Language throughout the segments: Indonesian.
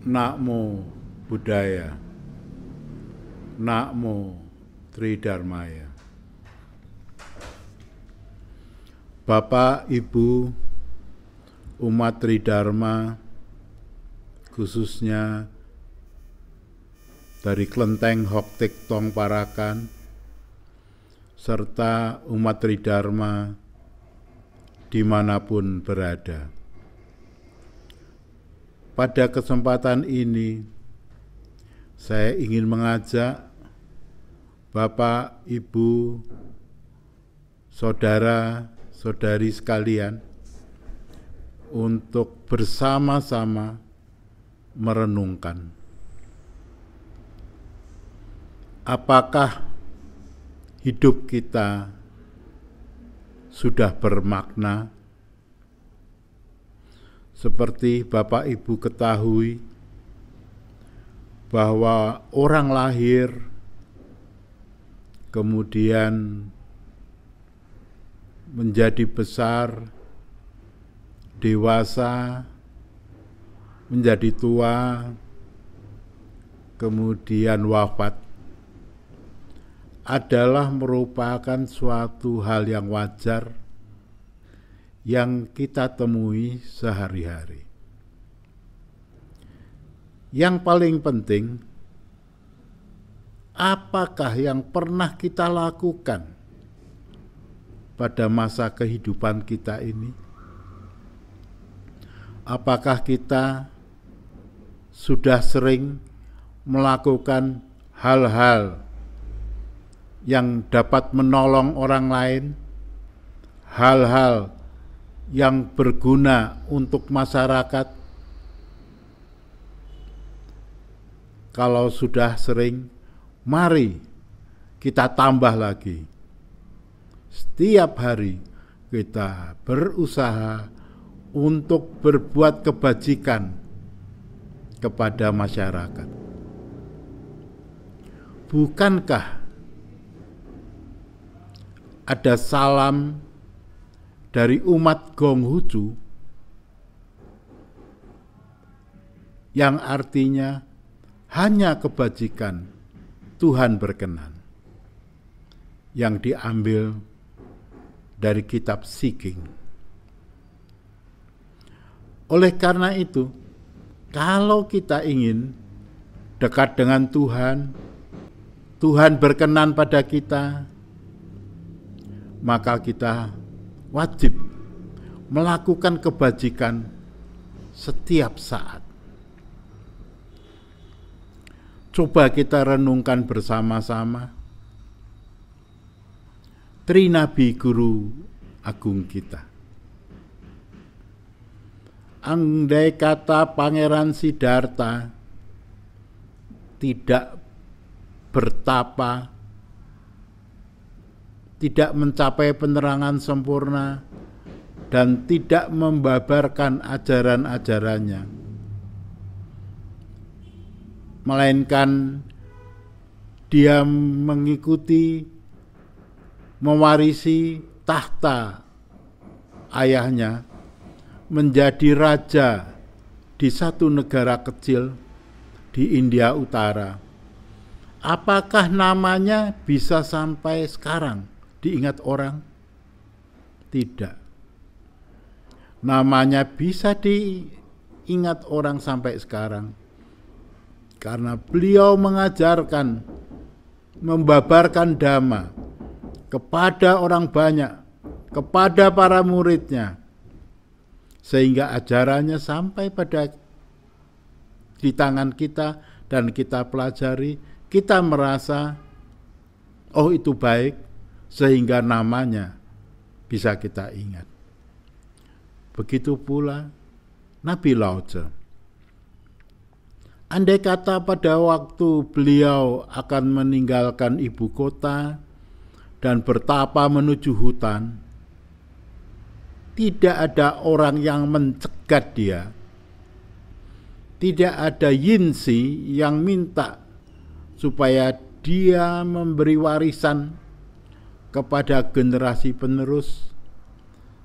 Namo Buddhaya, Namo Tridharmaya. Bapak, Ibu, umat Tridharma, khususnya dari Klenteng Hoktik Tong Parakan, serta umat Tridharma dimanapun berada. Pada kesempatan ini, saya ingin mengajak Bapak, Ibu, saudara-saudari sekalian untuk bersama-sama merenungkan. Apakah hidup kita sudah bermakna? Seperti Bapak Ibu ketahui bahwa orang lahir, kemudian menjadi besar, dewasa, menjadi tua, kemudian wafat, adalah merupakan suatu hal yang wajar yang kita temui sehari-hari. Yang paling penting, apakah yang pernah kita lakukan pada masa kehidupan kita ini? Apakah kita sudah sering melakukan hal-hal yang dapat menolong orang lain, hal-hal yang berguna untuk masyarakat? Kalau sudah sering, mari kita tambah lagi. Setiap hari kita berusaha untuk berbuat kebajikan kepada masyarakat. Bukankah ada salam dari umat Gonghucu yang artinya hanya kebajikan Tuhan berkenan, yang diambil dari kitab Siking. Oleh karena itu, kalau kita ingin dekat dengan Tuhan, Tuhan berkenan pada kita, maka kita wajib melakukan kebajikan setiap saat. Coba kita renungkan bersama-sama Trinabi Guru Agung kita. Andai kata Pangeran Siddhartha tidak bertapa, tidak mencapai penerangan sempurna, dan tidak membabarkan ajaran-ajarannya, melainkan dia mengikuti, mewarisi tahta ayahnya, menjadi raja di satu negara kecil di India Utara. Apakah namanya bisa sampai sekarang diingat orang? Tidak. Namanya bisa diingat orang sampai sekarang karena beliau mengajarkan, membabarkan dhamma kepada orang banyak, kepada para muridnya, sehingga ajarannya sampai pada di tangan kita dan kita pelajari, kita merasa oh itu baik, sehingga namanya bisa kita ingat. Begitu pula Nabi Lao Tse. Andai kata pada waktu beliau akan meninggalkan ibu kota dan bertapa menuju hutan, tidak ada orang yang mencegat dia. Tidak ada yinsi yang minta supaya dia memberi warisan kepada generasi penerus,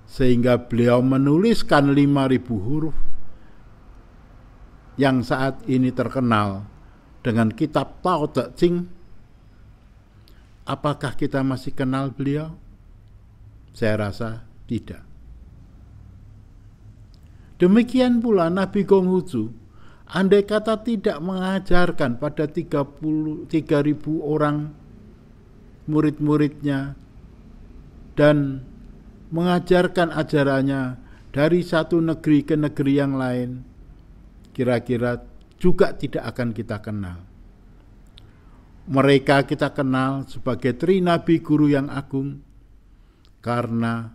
sehingga beliau menuliskan 5.000 huruf yang saat ini terkenal dengan kitab Tao Te Ching, apakah kita masih kenal beliau? Saya rasa tidak. Demikian pula Nabi Konghucu, andai kata tidak mengajarkan pada 3.000 orang murid-muridnya dan mengajarkan ajarannya dari satu negeri ke negeri yang lain, kira-kira juga tidak akan kita kenal. Mereka kita kenal sebagai Tri Nabi Guru yang agung karena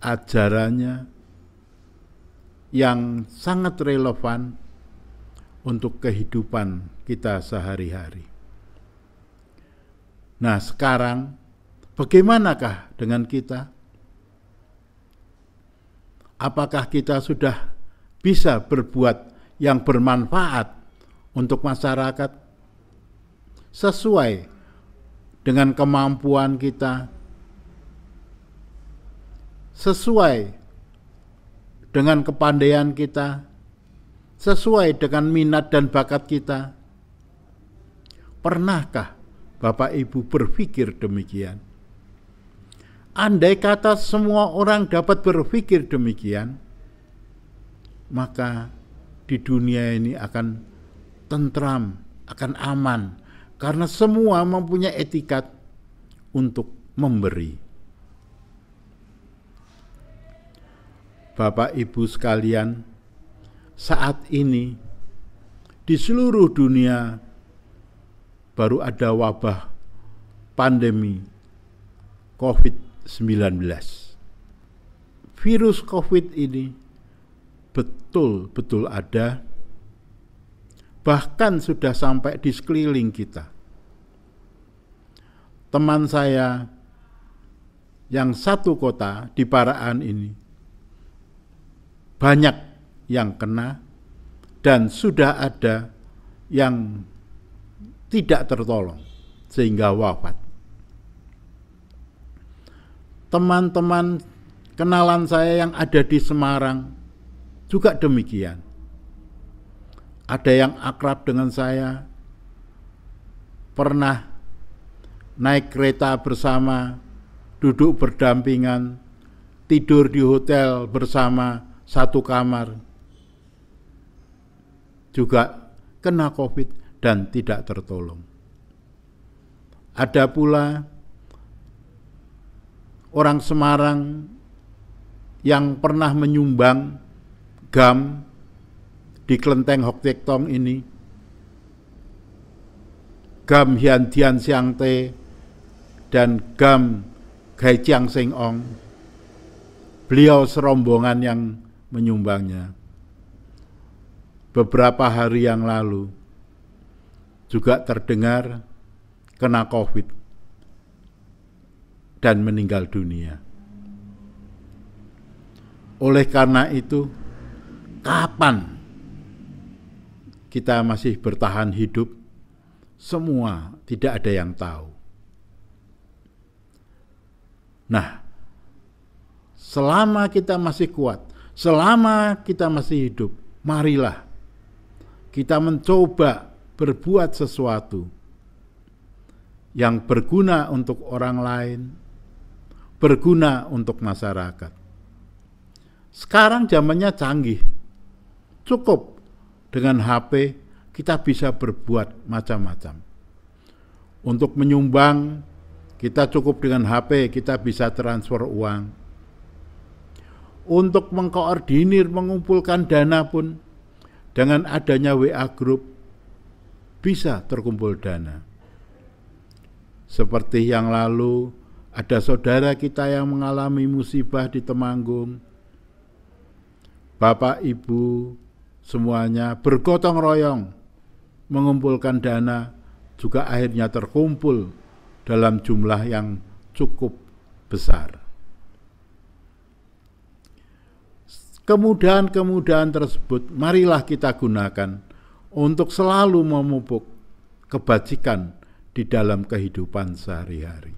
ajarannya yang sangat relevan untuk kehidupan kita sehari-hari. Nah, sekarang bagaimanakah dengan kita? Apakah kita sudah bisa berbuat yang bermanfaat untuk masyarakat sesuai dengan kemampuan kita, sesuai dengan kepandaian kita, sesuai dengan minat dan bakat kita? Pernahkah Bapak Ibu berpikir demikian? Andai kata semua orang dapat berpikir demikian, maka di dunia ini akan tentram, akan aman, karena semua mempunyai etikat untuk memberi. Bapak Ibu sekalian, saat ini di seluruh dunia baru ada wabah pandemi COVID-19. Virus COVID ini betul-betul ada, bahkan sudah sampai di sekeliling kita. Teman saya yang satu kota di Paraan ini banyak yang kena dan sudah ada yang tidak tertolong sehingga wafat. Teman-teman kenalan saya yang ada di Semarang juga demikian. Ada yang akrab dengan saya, pernah naik kereta bersama, duduk berdampingan, tidur di hotel bersama satu kamar, juga kena COVID dan tidak tertolong. Ada pula orang Semarang yang pernah menyumbang gam di Kelenteng Hok Tek Tong ini, gam Hian Dian Siang Te dan gam Gai Chiang Seng Ong. Beliau serombongan yang menyumbangnya. Beberapa hari yang lalu juga terdengar kena COVID dan meninggal dunia. Oleh karena itu, kapan kita masih bertahan hidup? Semua tidak ada yang tahu. Nah, selama kita masih kuat, selama kita masih hidup, marilah kita mencoba berbuat sesuatu yang berguna untuk orang lain, berguna untuk masyarakat. Sekarang zamannya canggih, cukup dengan HP kita bisa berbuat macam-macam. Untuk menyumbang, kita cukup dengan HP, kita bisa transfer uang. Untuk mengkoordinir, mengumpulkan dana pun dengan adanya WA Group bisa terkumpul dana. Seperti yang lalu ada saudara kita yang mengalami musibah di Temanggung. Bapak Ibu semuanya bergotong royong mengumpulkan dana, juga akhirnya terkumpul dalam jumlah yang cukup besar. Kemudahan-kemudahan tersebut marilah kita gunakan untuk selalu memupuk kebajikan di dalam kehidupan sehari-hari.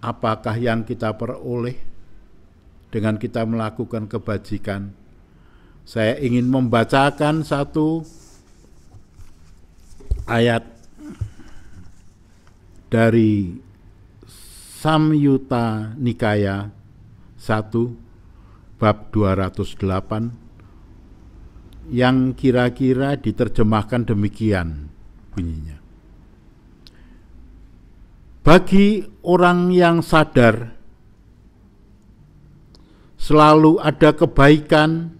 Apakah yang kita peroleh dengan kita melakukan kebajikan saya ingin membacakan satu ayat dari Samyutta Nikaya 1 bab 208 yang kira-kira diterjemahkan demikian bunyinya. Bagi orang yang sadar selalu ada kebaikan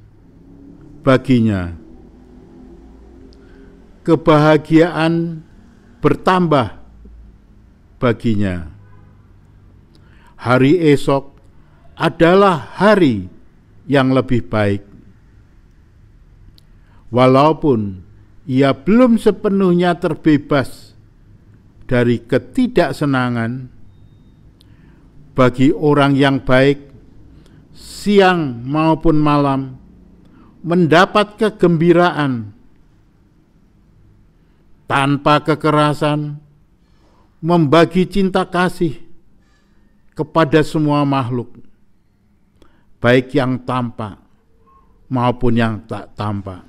baginya, kebahagiaan bertambah baginya. Hari esok adalah hari yang lebih baik. Walaupun ia belum sepenuhnya terbebas dari ketidaksenangan, bagi orang yang baik, siang maupun malam mendapat kegembiraan tanpa kekerasan, membagi cinta kasih kepada semua makhluk, baik yang tampak maupun yang tak tampak.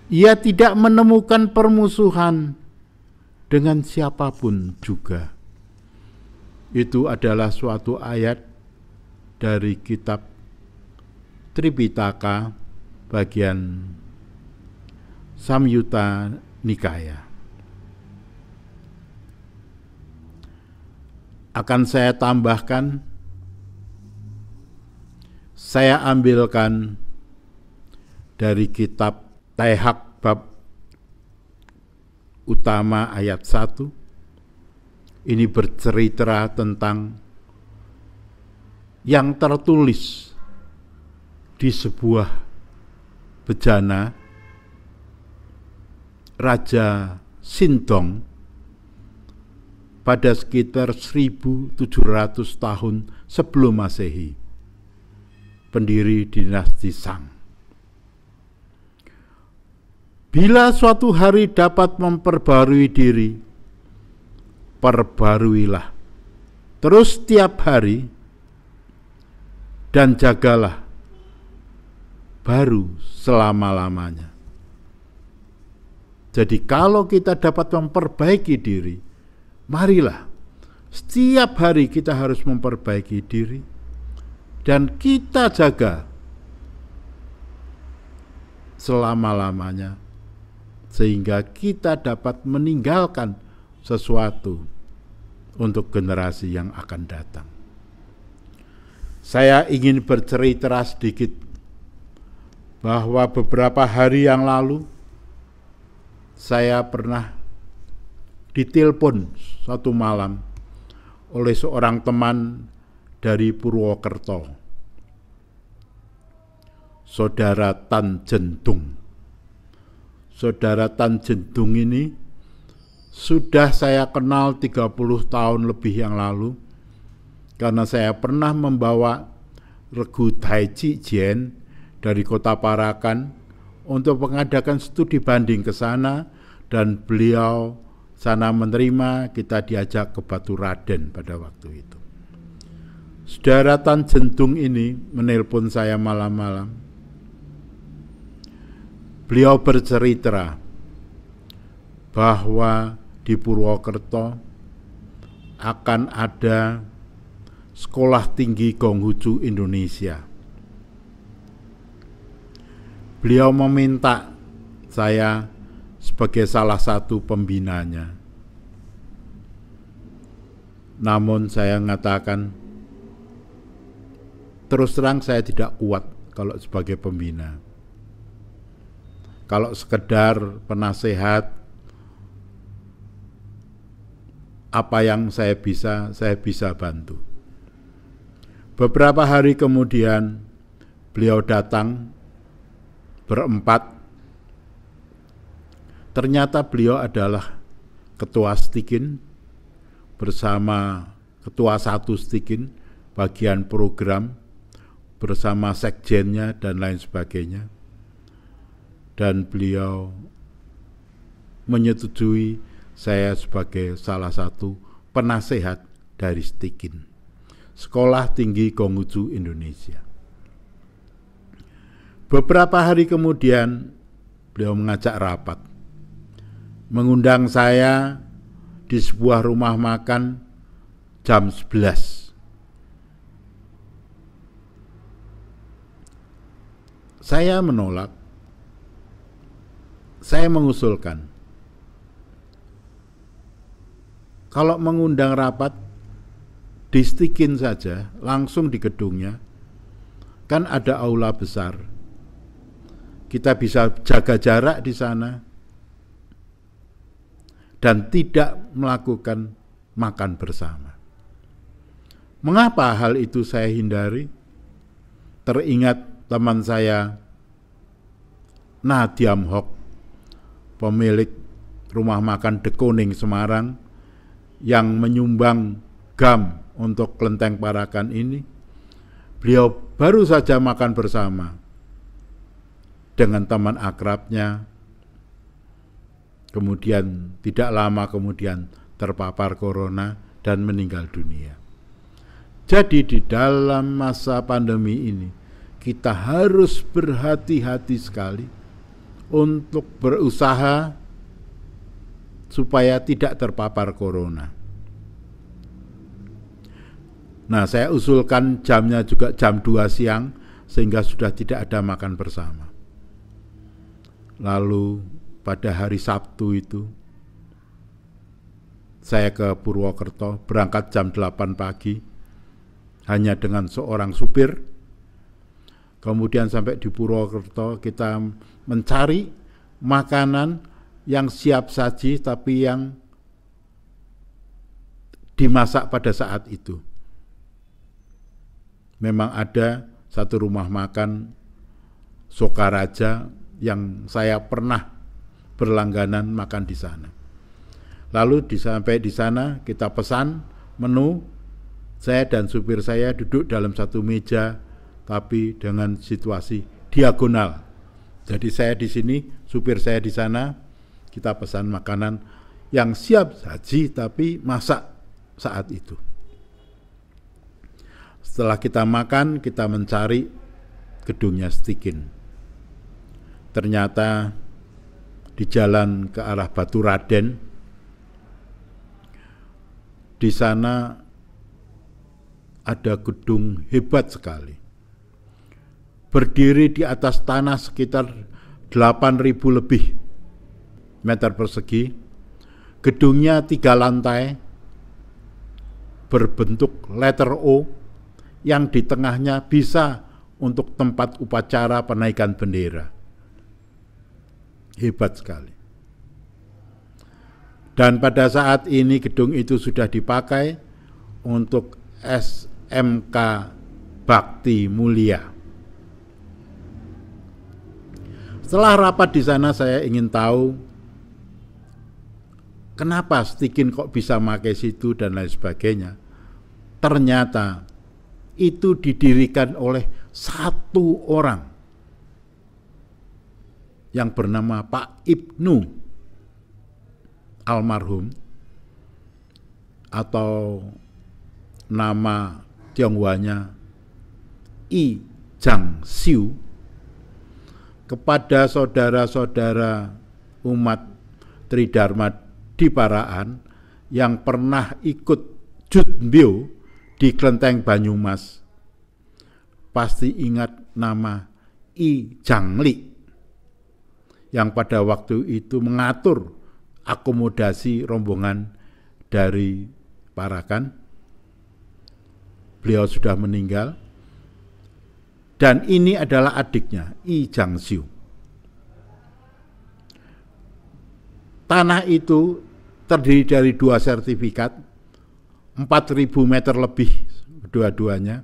Ia tidak menemukan permusuhan dengan siapapun juga. Itu adalah suatu ayat dari kitab Tripitaka bagian Samyutta Nikaya. Akan saya tambahkan, saya ambilkan dari kitab Taihak bab utama ayat 1. Ini bercerita tentang yang tertulis di sebuah bejana Raja Sindong pada sekitar 1700 tahun sebelum Masehi, pendiri dinasti Shang. Bila suatu hari dapat memperbarui diri, perbaruilah terus tiap hari dan jagalah baru selama-lamanya. Jadi kalau kita dapat memperbaiki diri, marilah setiap hari kita harus memperbaiki diri dan kita jaga selama-lamanya, sehingga kita dapat meninggalkan sesuatu untuk generasi yang akan datang. Saya ingin bercerita sedikit bahwa beberapa hari yang lalu saya pernah ditelepon satu malam oleh seorang teman dari Purwokerto, Saudara Tan Jentung. Saudara Tan Jentung ini sudah saya kenal 30 tahun lebih yang lalu, karena saya pernah membawa regu Taiji Jian dari kota Parakan untuk mengadakan studi banding ke sana, dan beliau sana menerima, kita diajak ke Batu Raden pada waktu itu. Saudara Tan Jentung ini menelpon saya malam-malam. Beliau bercerita bahwa di Purwokerto akan ada Sekolah Tinggi Konghucu Indonesia. Beliau meminta saya sebagai salah satu pembinanya. Namun saya mengatakan, terus terang saya tidak kuat kalau sebagai pembina. Kalau sekedar penasehat, apa yang saya bisa bantu. Beberapa hari kemudian beliau datang berempat. Ternyata beliau adalah ketua Stikin bersama ketua satu Stikin, bagian program, bersama sekjennya dan lain sebagainya. Dan beliau menyetujui saya sebagai salah satu penasehat dari Stikin, Sekolah Tinggi Konghucu Indonesia. Beberapa hari kemudian beliau mengajak rapat, mengundang saya di sebuah rumah makan jam 11. Saya menolak. Saya mengusulkan, kalau mengundang rapat, distikin saja langsung di gedungnya. Kan ada aula besar. Kita bisa jaga jarak di sana dan tidak melakukan makan bersama. Mengapa hal itu saya hindari? Teringat teman saya Nadiam Hok, pemilik rumah makan De Koning Semarang, yang menyumbang GAM untuk Kelenteng Parakan ini. Beliau baru saja makan bersama dengan teman akrabnya, kemudian tidak lama kemudian terpapar corona dan meninggal dunia. Jadi di dalam masa pandemi ini kita harus berhati-hati sekali untuk berusaha supaya tidak terpapar corona. Nah, saya usulkan jamnya juga jam 2 siang sehingga sudah tidak ada makan bersama. Lalu pada hari Sabtu itu saya ke Purwokerto, berangkat jam 8 pagi hanya dengan seorang supir. Kemudian sampai di Purwokerto kita mencari makanan yang siap saji tapi yang dimasak pada saat itu. Memang ada satu rumah makan Sokaraja yang saya pernah berlangganan makan di sana. Lalu sampai di sana kita pesan menu, saya dan supir saya duduk dalam satu meja tapi dengan situasi diagonal. Jadi saya di sini, supir saya di sana, kita pesan makanan yang siap saji tapi masak saat itu. Setelah kita makan, kita mencari gedungnya Stikin. Ternyata di jalan ke arah Batu Raden, di sana ada gedung hebat sekali. Berdiri di atas tanah sekitar 8.000 lebih meter persegi. Gedungnya 3 lantai, berbentuk letter O, yang di tengahnya bisa untuk tempat upacara penaikan bendera. Hebat sekali. Dan pada saat ini gedung itu sudah dipakai untuk SMK Bakti Mulia. Setelah rapat di sana, saya ingin tahu kenapa Stikin kok bisa pakai situ dan lain sebagainya. Ternyata itu didirikan oleh satu orang yang bernama Pak Ibnu almarhum, atau nama Tionghoanya I Jang Siu, kepada saudara-saudara umat Tridharma di Paraan yang pernah ikut Jutbyo di Kelenteng Banyumas, pasti ingat nama I Jangli yang pada waktu itu mengatur akomodasi rombongan dari Parakan. Beliau sudah meninggal dan ini adalah adiknya I Jangsiu. Tanah itu terdiri dari 2 sertifikat, 4.000 meter lebih dua-duanya,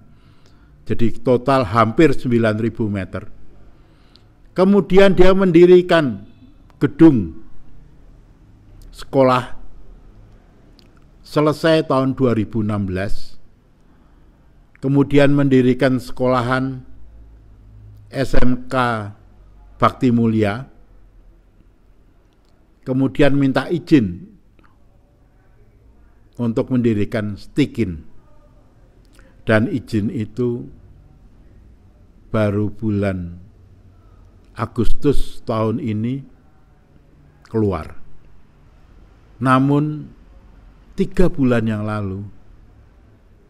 jadi total hampir 9.000 meter. Kemudian dia mendirikan gedung sekolah selesai tahun 2016, kemudian mendirikan sekolahan SMK Bakti Mulia, kemudian minta izin untuk mendirikan Stikin, dan izin itu baru bulan Agustus tahun ini keluar. Namun 3 bulan yang lalu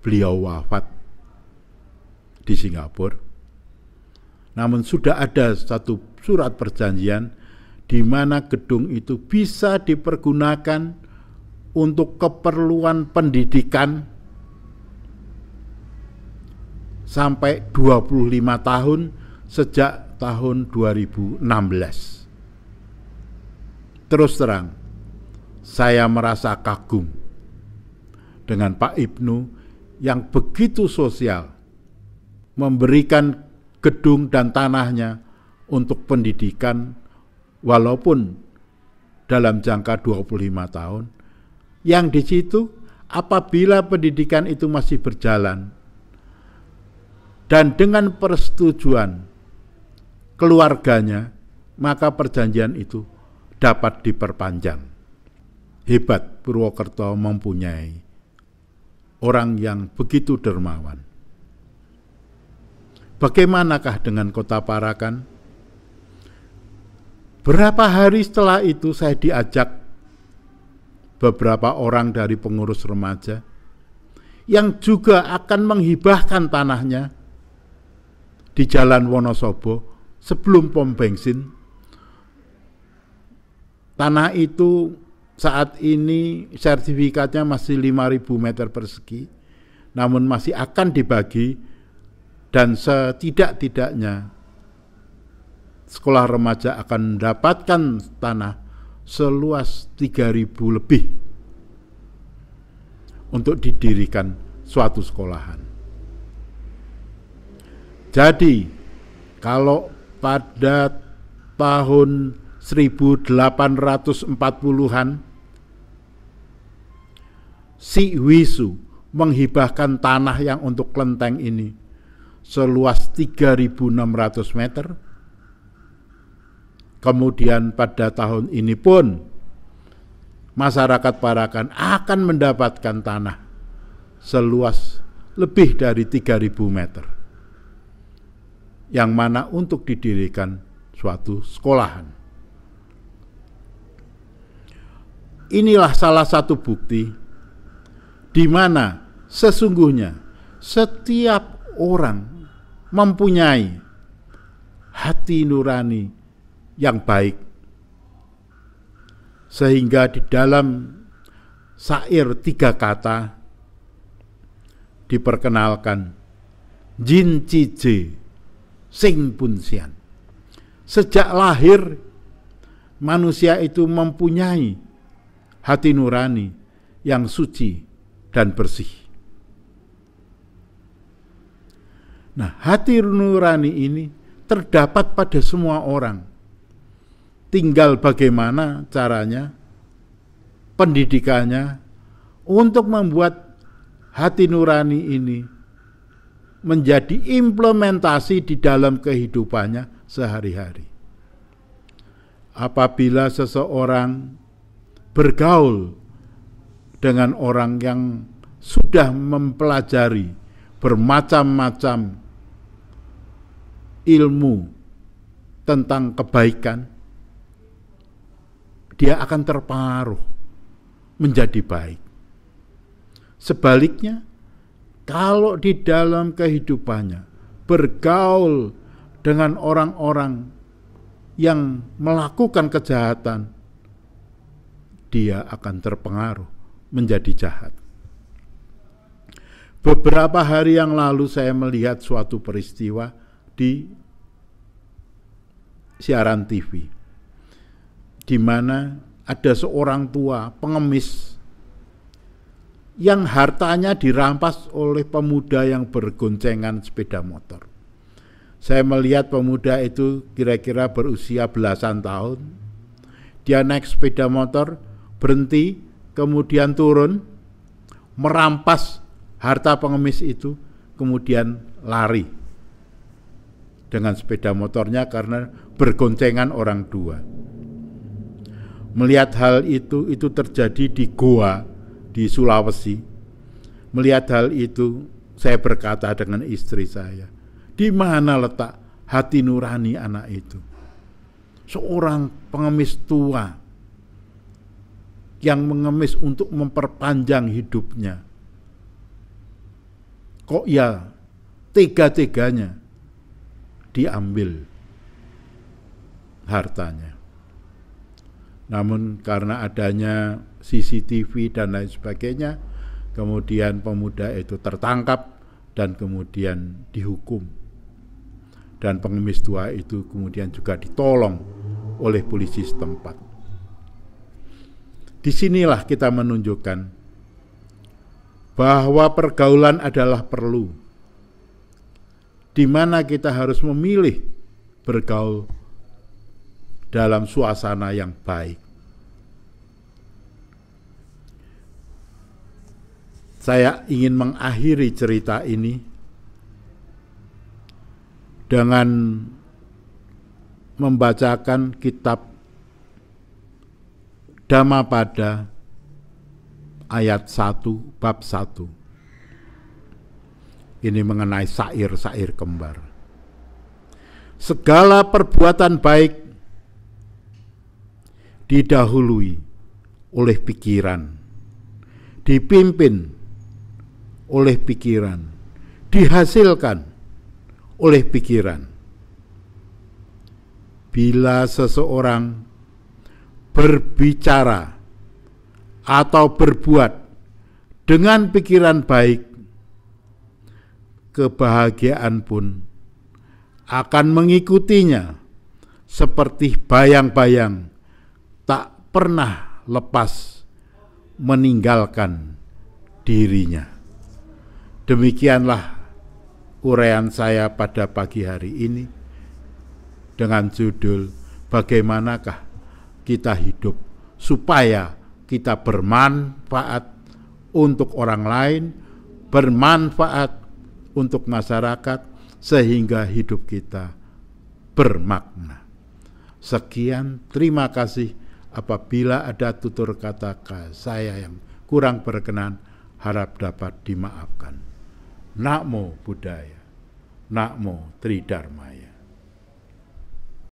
beliau wafat di Singapura. Namun sudah ada satu surat perjanjian di mana gedung itu bisa dipergunakan untuk keperluan pendidikan sampai 25 tahun sejak tahun 2016. Terus terang, saya merasa kagum dengan Pak Ibnu yang begitu sosial, memberikan gedung dan tanahnya untuk pendidikan walaupun dalam jangka 25 tahun. Yang di situ apabila pendidikan itu masih berjalan dan dengan persetujuan keluarganya, maka perjanjian itu dapat diperpanjang. Hebat Purwokerto mempunyai orang yang begitu dermawan. Bagaimanakah dengan Kota Parakan? Berapa hari setelah itu saya diajak beberapa orang dari pengurus remaja yang juga akan menghibahkan tanahnya di Jalan Wonosobo sebelum pom bensin. Tanah itu saat ini sertifikatnya masih 5.000 meter persegi, namun masih akan dibagi dan setidak-tidaknya sekolah remaja akan mendapatkan tanah seluas 3.000 lebih untuk didirikan suatu sekolahan. Jadi kalau pada tahun 1840-an si Wisu menghibahkan tanah yang untuk kelenteng ini seluas 3.600 meter. Kemudian pada tahun ini pun masyarakat Parakan akan mendapatkan tanah seluas lebih dari 3.000 meter, yang mana untuk didirikan suatu sekolahan. Inilah salah satu bukti di mana sesungguhnya setiap orang mempunyai hati nurani yang baik, sehingga di dalam syair 3 kata diperkenalkan Jin Cije Sing Punsian. Sejak lahir manusia itu mempunyai hati nurani yang suci dan bersih. Nah, hati nurani ini terdapat pada semua orang. Tinggal bagaimana caranya, pendidikannya untuk membuat hati nurani ini menjadi implementasi di dalam kehidupannya sehari-hari. Apabila seseorang bergaul dengan orang yang sudah mempelajari bermacam-macam ilmu tentang kebaikan, dia akan terpengaruh menjadi baik. Sebaliknya, kalau di dalam kehidupannya bergaul dengan orang-orang yang melakukan kejahatan, dia akan terpengaruh menjadi jahat. Beberapa hari yang lalu saya melihat suatu peristiwa di siaran TV, di mana ada seorang tua pengemis yang hartanya dirampas oleh pemuda yang bergoncengan sepeda motor. Saya melihat pemuda itu kira-kira berusia belasan tahun. Dia naik sepeda motor, berhenti, kemudian turun, merampas harta pengemis itu, kemudian lari dengan sepeda motornya karena bergoncengan orang dua. Melihat hal itu terjadi di Goa di Sulawesi. Melihat hal itu, saya berkata dengan istri saya, di mana letak hati nurani anak itu? seorang pengemis tua yang mengemis untuk memperpanjang hidupnya. Kok ya tega-teganya diambil hartanya. Namun karena adanya CCTV dan lain sebagainya, kemudian pemuda itu tertangkap dan kemudian dihukum. Dan pengemis tua itu kemudian juga ditolong oleh polisi setempat. Disinilah kita menunjukkan bahwa pergaulan adalah perlu, di mana kita harus memilih bergaul dalam suasana yang baik. Saya ingin mengakhiri cerita ini dengan membacakan kitab Dhammapada ayat 1 bab 1. Ini mengenai syair-syair kembar. Segala perbuatan baik didahului oleh pikiran, dipimpin oleh pikiran, dihasilkan oleh pikiran. Bila seseorang berbicara atau berbuat dengan pikiran baik, kebahagiaan pun akan mengikutinya seperti bayang-bayang tak pernah lepas meninggalkan dirinya. Demikianlah uraian saya pada pagi hari ini dengan judul bagaimanakah kita hidup supaya kita bermanfaat untuk orang lain, bermanfaat untuk masyarakat, sehingga hidup kita bermakna. Sekian, terima kasih. Apabila ada tutur kata saya yang kurang berkenan, harap dapat dimaafkan. Namo Buddhaya, Namo Tridharmaya.